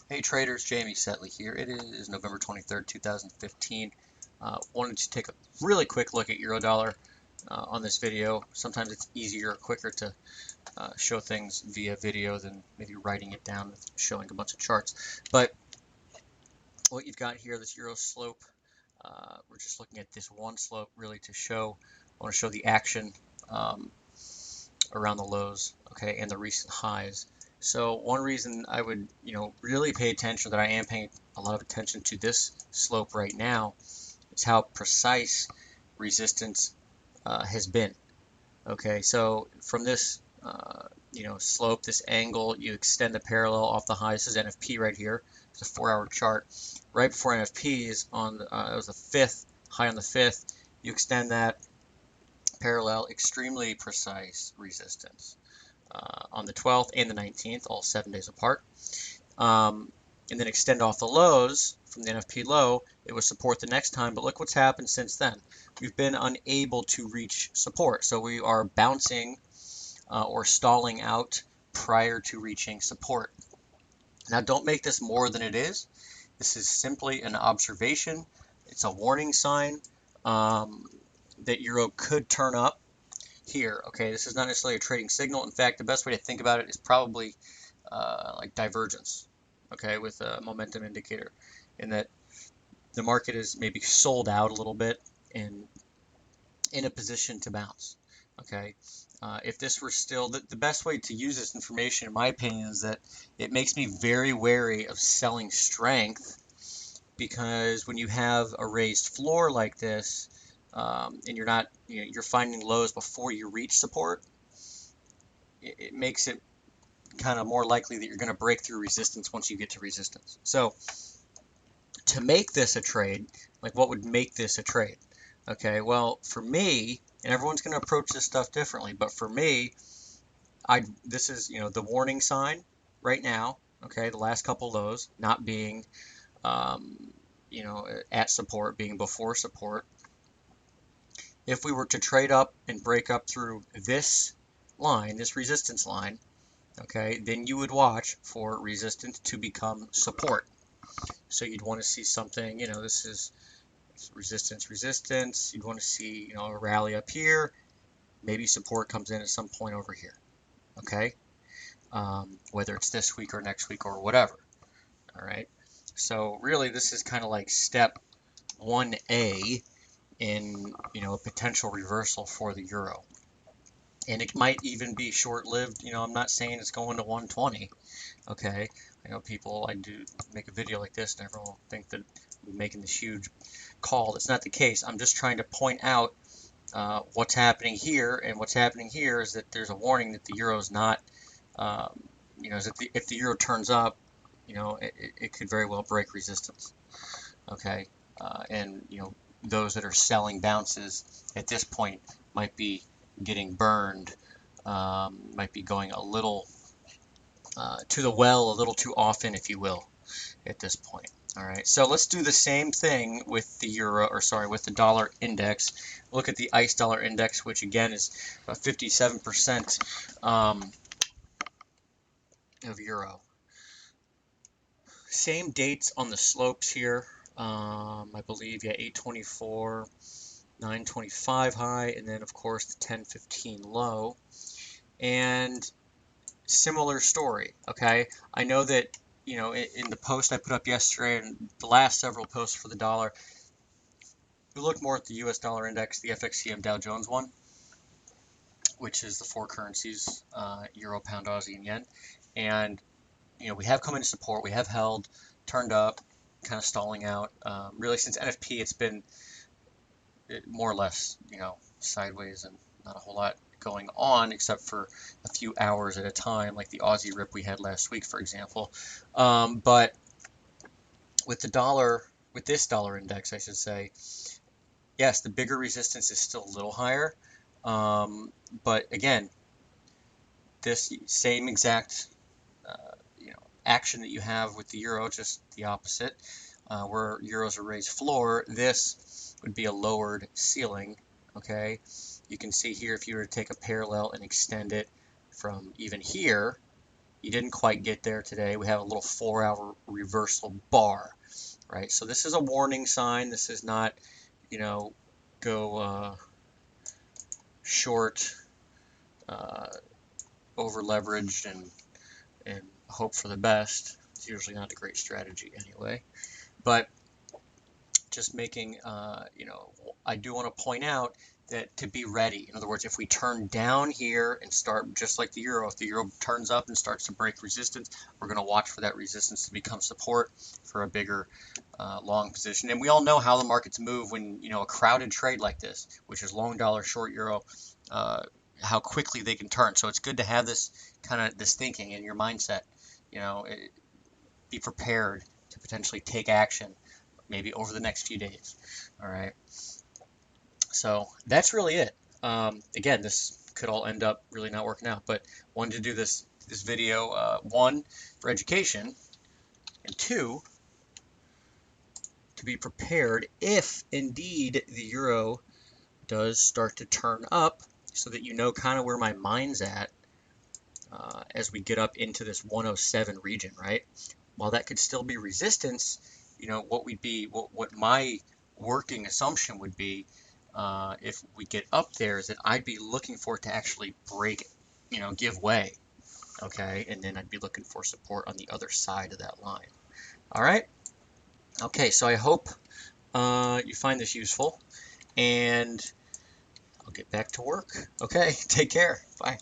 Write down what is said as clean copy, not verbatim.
Hey traders, Jamie Setley here. It is November 23rd, 2015. Wanted to take a really quick look at Eurodollar on this video. Sometimes it's easier or quicker to show things via video than maybe writing it down with showing a bunch of charts. But what you've got here, this Euro slope, we're just looking at this one slope really to show, I want to show the action around the lows, okay, and the recent highs. So one reason I would, really pay attention, that I am paying a lot of attention to this slope right now, is how precise resistance has been. Okay, so from this, slope, this angle, you extend the parallel off the high. This is NFP right here. It's a 4-hour chart. Right before NFP is on, it was the fifth, high on the fifth. You extend that parallel, extremely precise resistance on the 12th and the 19th, all 7 days apart. And then extend off the lows from the NFP low. It was support the next time, but look what's happened since then. We've been unable to reach support, so we are bouncing or stalling out prior to reaching support. Now, don't make this more than it is. This is simply an observation. It's a warning sign that Euro could turn up here. Okay, this is not necessarily a trading signal. In fact, the best way to think about it is probably like divergence, okay, with a momentum indicator, in that the market is maybe sold out a little bit and in a position to bounce. Okay, if this were still, the best way to use this information, in my opinion, is that it makes me very wary of selling strength, because when you have a raised floor like this, and you're not, you're finding lows before you reach support, it makes it kind of more likely that you're going to break through resistance once you get to resistance. So to make this a trade, like what would make this a trade? Okay, well, for me, and everyone's going to approach this stuff differently, but for me, this is, the warning sign right now, okay, the last couple lows not being, at support, being before support. If we were to trade up and break up through this line, this resistance line, okay, then you would watch for resistance to become support. So you'd want to see something, this is resistance, resistance. You'd want to see, a rally up here. Maybe support comes in at some point over here, okay? Whether it's this week or next week or whatever, all right? So really, this is kind of like step 1A in, a potential reversal for the euro. And it might even be short-lived. I'm not saying it's going to 120, okay? I know people, I do make a video like this and everyone will think that I'm making this huge call. That's not the case. I'm just trying to point out what's happening here, and what's happening here is that there's a warning that the euro is not, if the euro turns up, it could very well break resistance, okay? And, those that are selling bounces at this point might be getting burned, might be going a little to the well a little too often, if you will, at this point. All right, so let's do the same thing with the with the dollar index. Look at the ICE dollar index, which again is about 57% of euro. Same dates on the slopes here. I believe, 824, 925 high, and then of course the 1015 low. And similar story, okay? I know that, in the post I put up yesterday and the last several posts for the dollar, we look more at the US dollar index, the FXCM Dow Jones one, which is the four currencies, euro, pound, Aussie, and yen. And, we have come into support, we have held, turned up, kind of stalling out. Really, since NFP, it's been more or less, sideways and not a whole lot going on except for a few hours at a time, like the Aussie rip we had last week, for example. But with the dollar, with this dollar index, I should say, yes, the bigger resistance is still a little higher. But again, this same exact action that you have with the euro, just the opposite, where euros are raised floor, this would be a lowered ceiling, okay? You can see here, if you were to take a parallel and extend it from even here, you didn't quite get there today. We have a little 4-hour reversal bar, right? So this is a warning sign. This is not, you know, go short, over leveraged and hope for the best. It's usually not a great strategy anyway. But just making, you know, I do want to point out that to be ready. In other words, if we turn down here and start just like the euro, if the euro turns up and starts to break resistance, we're going to watch for that resistance to become support for a bigger long position. And we all know how the markets move when, you know, a crowded trade like this, which is long dollar, short euro, how quickly they can turn. So it's good to have this kind of this thinking in your mindset. You know, be prepared to potentially take action maybe over the next few days. All right. So that's really it. Again, this could all end up really not working out, but wanted to do this video, one, for education, and two, to be prepared if indeed the euro does start to turn up, so that you know kind of where my mind's at as we get up into this 107 region, right? While that could still be resistance, you know, what my working assumption would be, if we get up there, is that I'd be looking for it to actually break, you know, give way, okay? And then I'd be looking for support on the other side of that line. All right? Okay, so I hope you find this useful, and I'll get back to work. Okay, take care. Bye.